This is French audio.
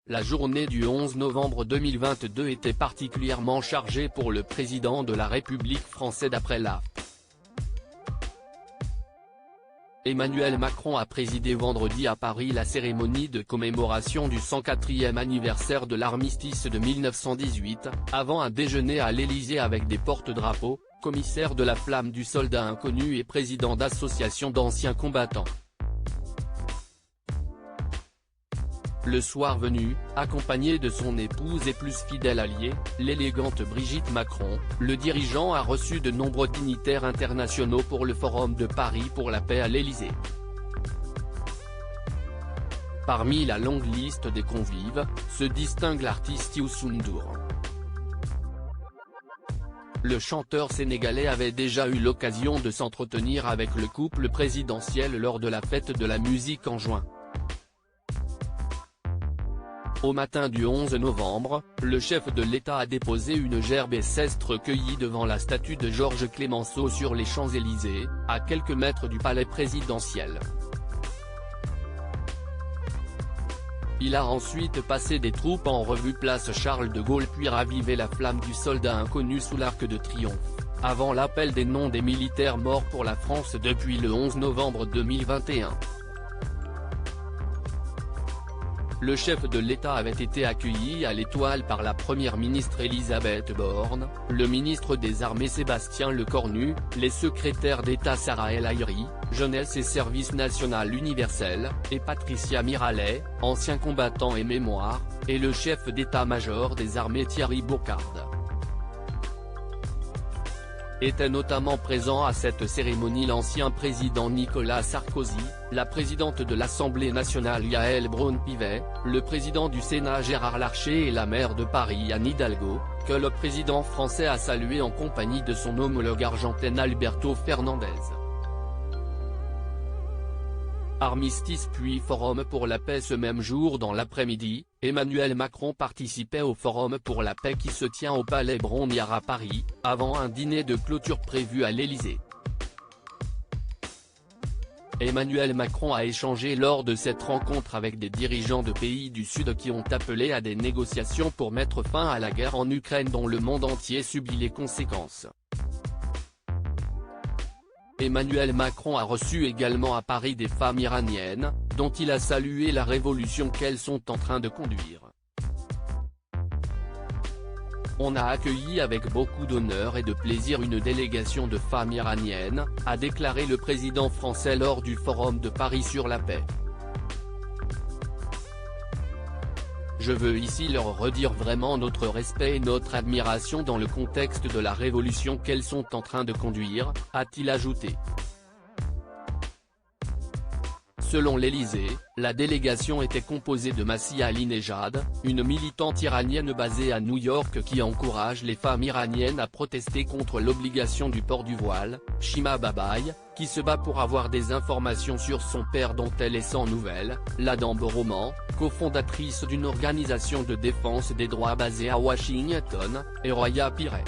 La journée du 11 novembre 2022 était particulièrement chargée pour le président de la République française d'après l'AFP. Emmanuel Macron a présidé vendredi à Paris la cérémonie de commémoration du 104e anniversaire de l'armistice de 1918, avant un déjeuner à l'Élysée avec des porte-drapeaux, commissaires de la Flamme du Soldat Inconnu et président d'associations d'anciens combattants. Le soir venu, accompagné de son épouse et plus fidèle allié, l'élégante Brigitte Macron, le dirigeant a reçu de nombreux dignitaires internationaux pour le Forum de Paris pour la paix à l'Élysée. Parmi la longue liste des convives, se distingue l'artiste Youssou N'Dour. Le chanteur sénégalais avait déjà eu l'occasion de s'entretenir avec le couple présidentiel lors de la fête de la musique en juin. Au matin du 11 novembre, le chef de l'État a déposé une gerbe et 16 recueillis devant la statue de Georges Clemenceau sur les Champs-Élysées, à quelques mètres du palais présidentiel. Il a ensuite passé des troupes en revue place Charles de Gaulle puis ravivé la flamme du soldat inconnu sous l'Arc de Triomphe, avant l'appel des noms des militaires morts pour la France depuis le 11 novembre 2021. Le chef de l'État avait été accueilli à l'Étoile par la première ministre Elisabeth Borne, le ministre des Armées Sébastien Lecornu, les secrétaires d'État Sarah El Haïry, Jeunesse et Service National Universel, et Patricia Mirallet, ancien combattant et mémoire, et le chef d'état-major des armées Thierry Boucard. Était notamment présent à cette cérémonie l'ancien président Nicolas Sarkozy, la présidente de l'Assemblée nationale Yaël Braun-Pivet, le président du Sénat Gérard Larcher et la maire de Paris Anne Hidalgo, que le président français a salué en compagnie de son homologue argentin Alberto Fernandez. Armistice puis Forum pour la paix. Ce même jour dans l'après-midi, Emmanuel Macron participait au Forum pour la paix qui se tient au Palais Brongniart à Paris, avant un dîner de clôture prévu à l'Élysée. Emmanuel Macron a échangé lors de cette rencontre avec des dirigeants de pays du Sud qui ont appelé à des négociations pour mettre fin à la guerre en Ukraine dont le monde entier subit les conséquences. Emmanuel Macron a reçu également à Paris des femmes iraniennes, dont il a salué la révolution qu'elles sont en train de conduire. On a accueilli avec beaucoup d'honneur et de plaisir une délégation de femmes iraniennes, a déclaré le président français lors du Forum de Paris sur la paix. Je veux ici leur redire vraiment notre respect et notre admiration dans le contexte de la révolution qu'elles sont en train de conduire, a-t-il ajouté. Selon l'Élysée, la délégation était composée de Massia Ali-Nejad, une militante iranienne basée à New York qui encourage les femmes iraniennes à protester contre l'obligation du port du voile, Shima Babaï, qui se bat pour avoir des informations sur son père dont elle est sans nouvelles, Ladan Boroman, cofondatrice d'une organisation de défense des droits basée à Washington, et Roya Piret.